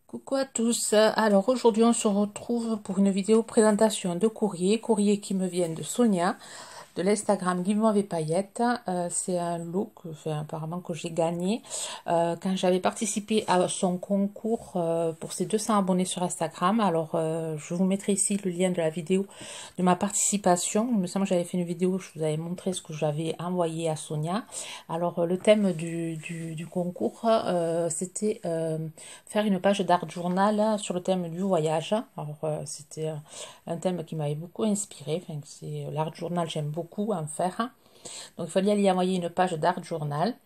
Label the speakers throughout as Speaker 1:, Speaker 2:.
Speaker 1: Coucou à tous. Alors aujourd'hui on se retrouve pour une vidéo présentation de courrier qui me vient de Sonia de l'Instagram Give-moi des paillettes. C'est un lot apparemment que j'ai gagné quand j'avais participé à son concours pour ses 200 abonnés sur Instagram. Alors je vous mettrai ici le lien de la vidéo de ma participation. Il me semble que j'avais fait une vidéo où je vous avais montré ce que j'avais envoyé à Sonia. Alors le thème du concours c'était faire une page d'art journal sur le thème du voyage. Alors c'était un thème qui m'avait beaucoup inspiré. Enfin, c'est l'art journal, j'aime beaucoup en faire. Donc il fallait aller envoyer une page d'art journal.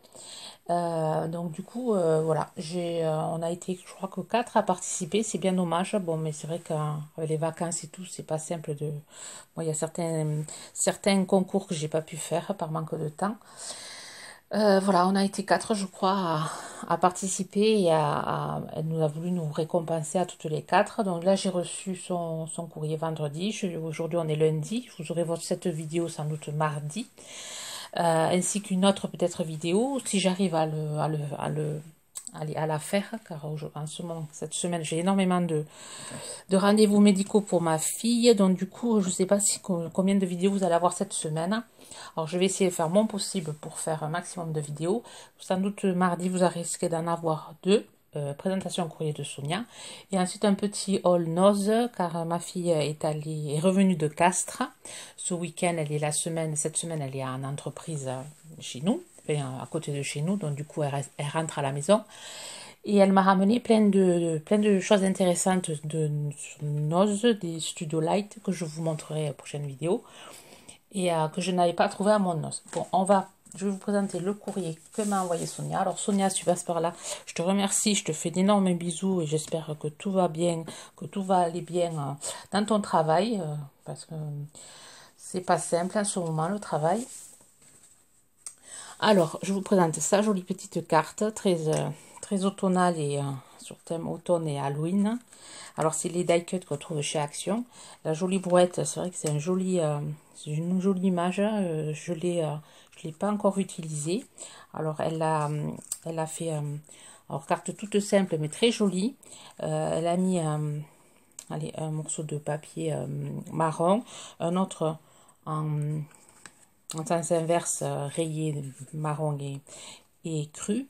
Speaker 1: Donc du coup voilà, on a été, je crois que 4 à participer. C'est bien dommage. Bon, mais c'est vrai qu'avec les vacances et tout, c'est pas simple de. Bon, il y a certains concours que j'ai pas pu faire par manque de temps. Voilà, on a été 4, je crois, à participer et elle nous a voulu nous récompenser à toutes les 4. Donc là, j'ai reçu son courrier vendredi. Aujourd'hui, on est lundi. Vous aurez cette vidéo sans doute mardi. Ainsi qu'une autre peut-être vidéo, si j'arrive à la faire, car en ce moment, cette semaine, j'ai énormément de rendez-vous médicaux pour ma fille. Donc du coup, je ne sais pas combien de vidéos vous allez avoir cette semaine. Alors je vais essayer de faire mon possible pour faire un maximum de vidéos. Sans doute mardi, vous risquez d'en avoir 2. Présentation courrier de Sonia. Et ensuite un petit haul nose, car ma fille est revenue de Castres. Ce week-end, cette semaine, elle est en entreprise chez nous, à côté de chez nous. Donc du coup, elle rentre à la maison. Et elle m'a ramené plein de choses intéressantes de Nose, des Studio Light, que je vous montrerai à la prochaine vidéo, et que je n'avais pas trouvé à mon Nose. Bon, je vais vous présenter le courrier que m'a envoyé Sonia. Alors Sonia, si tu passes par là, je te remercie, je te fais d'énormes bisous, et j'espère que tout va bien, que tout va aller bien dans ton travail, parce que c'est pas simple en ce moment, le travail. Alors, je vous présente sa jolie petite carte, très automnale et sur thème automne et Halloween. Alors, c'est les die cuts qu'on trouve chez Action. La jolie brouette, c'est vrai que c'est c'est une jolie image. Je l'ai pas encore utilisée. Alors, elle a fait, alors carte toute simple mais très jolie. Elle a mis, allez, un morceau de papier marron, un autre en sens inverse, rayé marron et cru.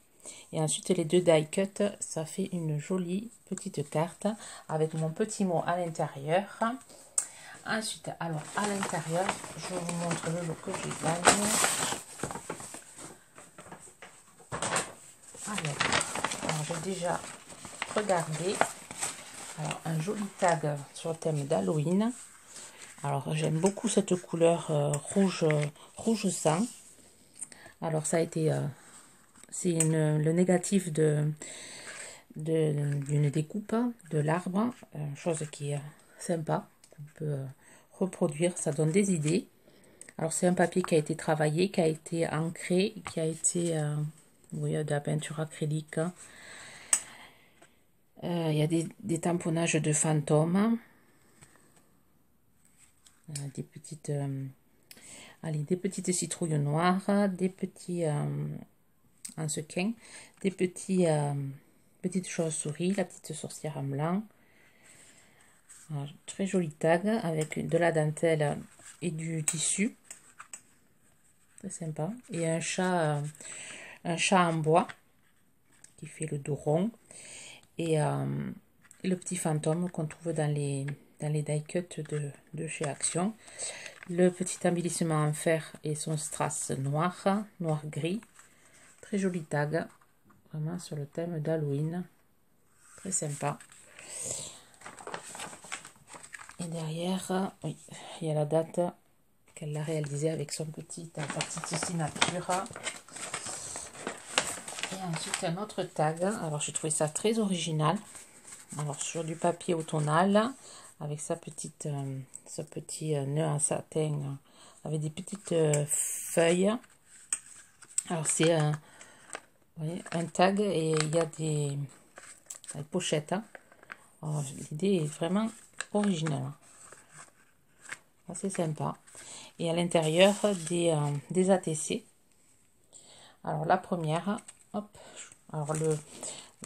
Speaker 1: Et ensuite les deux die cut, ça fait une jolie petite carte avec mon petit mot à l'intérieur. Ensuite, alors à l'intérieur, je vous montre le lot que j'ai gagné. Alors j'ai déjà regardé. Alors un joli tag sur le thème d'Halloween. Alors j'aime beaucoup cette couleur rouge sang. Alors ça a été c'est le négatif d'une découpe de l'arbre, chose qui est sympa, qu'on peut reproduire, ça donne des idées. Alors c'est un papier qui a été travaillé, qui a été ancré, qui a été, vous voyez, de la peinture acrylique. Il y a des tamponnages de fantômes, des petites citrouilles noires, des petits en sequin, des petites chauves-souris, la petite sorcière en blanc. Alors, très joli tag avec de la dentelle et du tissu, très sympa. Et un chat en bois qui fait le dos rond, et le petit fantôme qu'on trouve dans les die cut de chez Action. Le petit embellissement en fer et son strass noir-gris. Très joli tag, vraiment sur le thème d'Halloween, très sympa. Et derrière, oui, il y a la date qu'elle a réalisée avec sa petite signature. Et ensuite un autre tag. Alors j'ai trouvé ça très original. Alors sur du papier automnal, avec ce petit nœud en satin, avec des petites feuilles. Alors c'est un tag et il y a des pochettes. L'idée est vraiment originale, assez sympa. Et à l'intérieur des ATC. Alors la première, hop, alors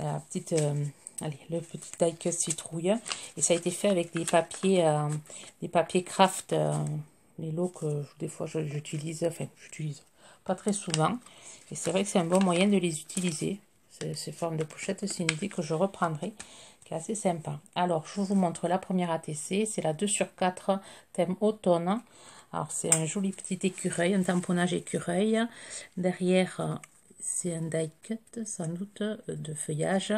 Speaker 1: la petite allez, le petit die-cut citrouille. Et ça a été fait avec des papiers craft, les lots que des fois j'utilise, enfin j'utilise pas très souvent. Et c'est vrai que c'est un bon moyen de les utiliser. Ces formes de pochette, c'est une idée que je reprendrai, qui est assez sympa. Alors, je vous montre la première ATC. C'est la 2/4 thème automne. Alors, c'est un joli petit écureuil, un tamponnage écureuil. Derrière, c'est un die cut, sans doute, de feuillage,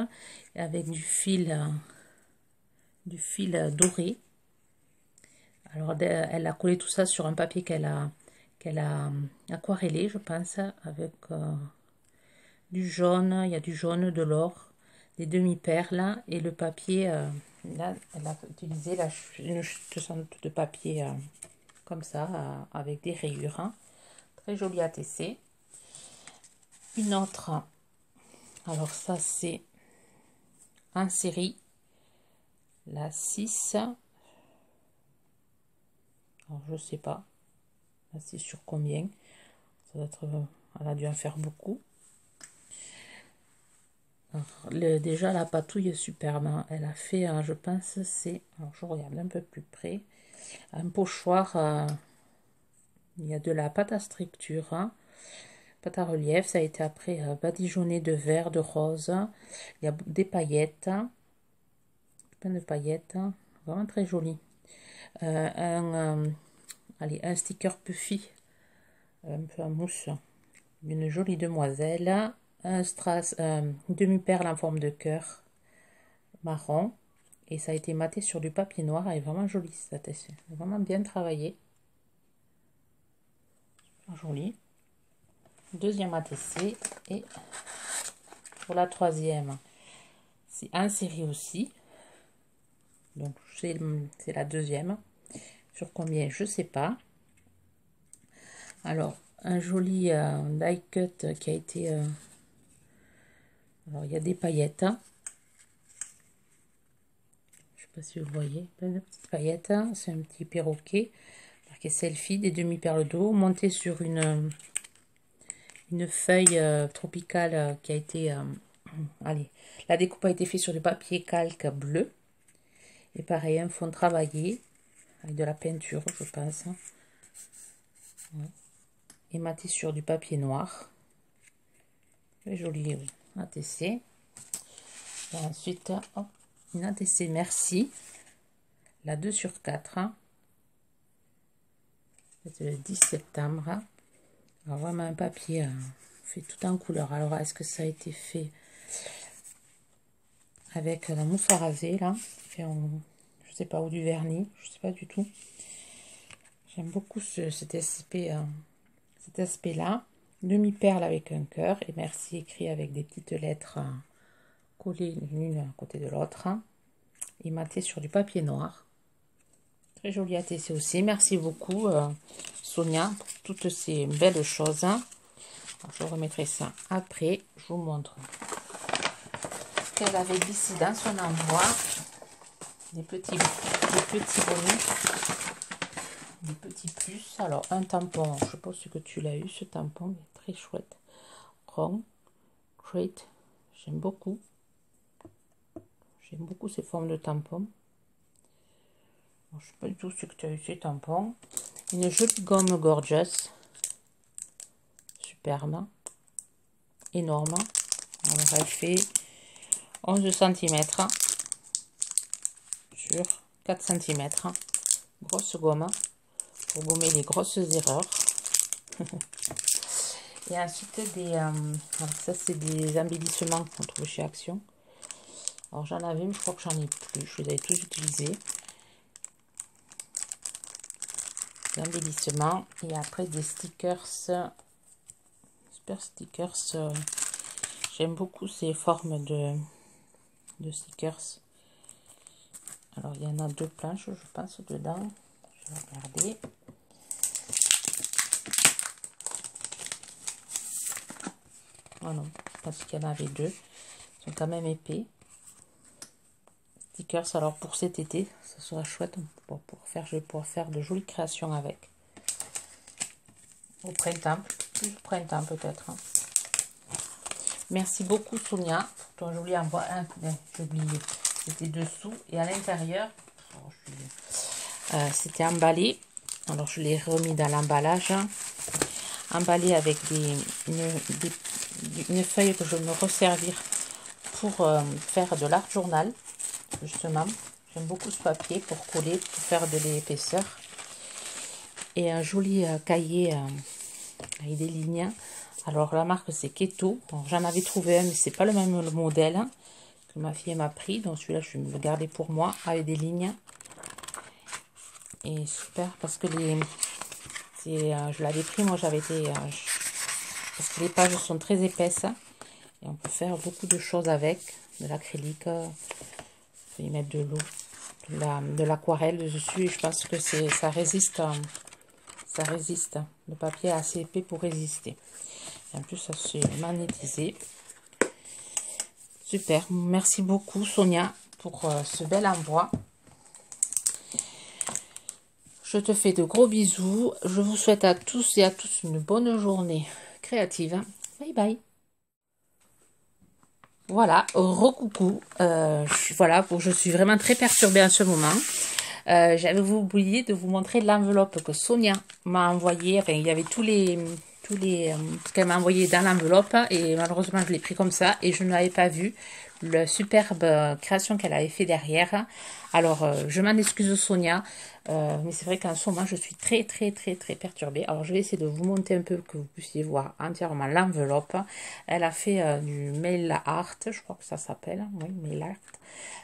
Speaker 1: avec du fil doré. Alors, elle a collé tout ça sur un papier qu'elle a aquarellé, je pense, avec du jaune. Il y a du jaune, de l'or, des demi-perles et le papier. Là, elle a utilisé une chute sans doute de papier comme ça, avec des rayures. Hein. Très joli ATC. Une autre, alors ça c'est en série, la 6. Alors je sais pas, là c'est sur combien, ça doit être, elle a dû en faire beaucoup. Alors, déjà la patouille est superbe, hein. Elle a fait, je pense c'est, alors je regarde un peu plus près, un pochoir, il y a de la pâte à structure, hein. Pâte à relief, ça a été après badigeonné de vert, de rose, il y a des paillettes, plein de paillettes, vraiment très joli. Allez, un sticker Puffy, un peu en mousse, une jolie demoiselle, un strass, demi-perle en forme de cœur marron, et ça a été maté sur du papier noir. Elle est vraiment jolie cette ATC, vraiment bien travaillé, joli. Deuxième ATC, et pour la troisième, c'est en série aussi, donc c'est la deuxième. Sur combien, je sais pas. Alors, un joli die cut qui a été... alors, il y a des paillettes. Hein. Je sais pas si vous voyez. Plein de petites paillettes. Hein. C'est un petit perroquet. Marqué selfie, des demi-perles d'eau. Monté sur une feuille tropicale qui a été... allez, la découpe a été faite sur du papier calque bleu. Et pareil, un fond travaillé. Avec de la peinture, je pense. Hein. Ouais. Et maté sur du papier noir. Très joli ATC. Et ensuite, hop, une ATC Merci. La 2/4. Hein. C'est le 10 septembre. Alors, vraiment un papier fait tout en couleur. Alors, est-ce que ça a été fait avec la mousse à raser, là? Je sais pas, ou du vernis. Je sais pas du tout. J'aime beaucoup cet aspect-là. Demi-perle avec un cœur et merci écrit avec des petites lettres collées l'une à côté de l'autre et maté sur du papier noir. Très joli ATC aussi. Merci beaucoup Sonia pour toutes ces belles choses. Alors, je remettrai ça après. Je vous montre qu'elle avait glissé dans son envoi des petits bonus. Des petits plus. Alors, un tampon, je sais pas si que tu l'as eu, ce tampon, il est très chouette. Rond, Crate, j'aime beaucoup. J'aime beaucoup ces formes de tampons. Alors, je sais pas du tout ce que tu as eu, ces tampons. Une jolie gomme Gorgeous. Superbe. Énorme. Alors, elle fait 11 cm sur 4 cm. Grosse gomme. Pour gommer les grosses erreurs. Et ensuite alors ça c'est des embellissements qu'on trouve chez Action. Alors j'en avais, mais je crois que j'en ai plus. Je les avais tous utilisés. Des embellissements et après des stickers. Super stickers. J'aime beaucoup ces formes de stickers. Alors il y en a 2 planches, je pense, dedans. Je vais regarder. Oh non, parce qu'il y en avait 2. Ils sont quand même épais. Stickers, alors pour cet été, ça sera chouette. Je vais pouvoir faire de jolies créations avec. Au printemps, plus au printemps peut-être. Hein. Merci beaucoup Sonia. Toi, je voulais en voir un. J'ai oublié. C'était dessous et à l'intérieur. C'était emballé. Alors je l'ai remis dans l'emballage. Emballé avec une feuille que je vais me resservir pour faire de l'art journal. Justement. J'aime beaucoup ce papier pour coller, pour faire de l'épaisseur. Et un joli cahier avec des lignes. Alors la marque c'est Keto. J'en avais trouvé un mais c'est pas le même modèle que ma fille m'a pris. Donc celui-là je vais me le garder pour moi avec des lignes. Et super parce que je l'avais pris, moi j'avais été... parce que les pages sont très épaisses. Et on peut faire beaucoup de choses avec. De l'acrylique. On peut y mettre de l'eau. De l'aquarelle dessus. Et je pense que ça résiste. Ça résiste. Le papier est assez épais pour résister. En plus, ça s'est magnétisé. Super. Merci beaucoup, Sonia, pour ce bel envoi. Je te fais de gros bisous. Je vous souhaite à tous et à toutes une bonne journée créative. Bye bye. Voilà, recoucou. Voilà, je suis vraiment très perturbée en ce moment. J'avais oublié de vous montrer l'enveloppe que Sonia m'a envoyée. Enfin, il y avait tous les ce qu'elle m'a envoyé dans l'enveloppe et malheureusement je l'ai pris comme ça et je n'avais pas vu la superbe création qu'elle avait fait derrière. Alors je m'en excuse Sonia, mais c'est vrai qu'en ce moment je suis très perturbée. Alors je vais essayer de vous monter un peu que vous puissiez voir entièrement l'enveloppe. Elle a fait du mail art, je crois que ça s'appelle, oui, mail art.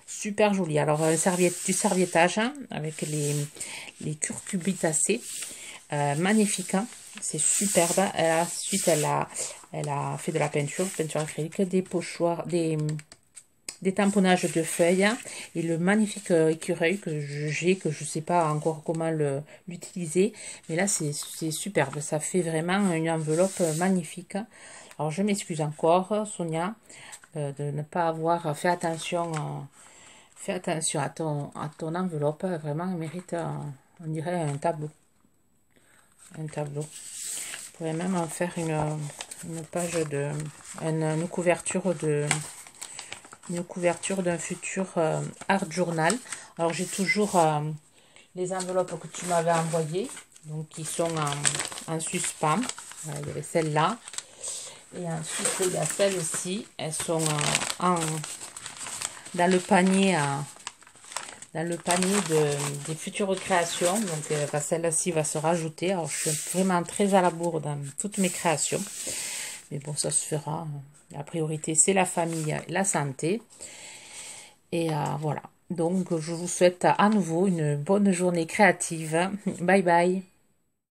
Speaker 1: Super joli. Alors du serviettage avec les curcubitacées, magnifique. C'est superbe. Ensuite, elle a fait de la peinture acrylique, des pochoirs, des tamponnages de feuilles et le magnifique écureuil que je ne sais pas encore comment l'utiliser. Mais là, c'est superbe. Ça fait vraiment une enveloppe magnifique. Alors, je m'excuse encore, Sonia, de ne pas avoir fait attention. Fais attention à ton enveloppe. Vraiment, elle mérite, on dirait, un tableau. Un tableau. Vous pouvez même en faire une page une couverture d'un futur art journal. Alors j'ai toujours les enveloppes que tu m'avais envoyées, donc qui sont en suspens. Voilà, il y avait celle-là et ensuite il y a celles-ci. Elles sont dans le panier des futures créations. Donc celle-ci va se rajouter. Alors je suis vraiment très à la bourre dans toutes mes créations. Mais bon, ça se fera. La priorité, c'est la famille et la santé. Et voilà. Donc je vous souhaite à nouveau une bonne journée créative. Bye bye.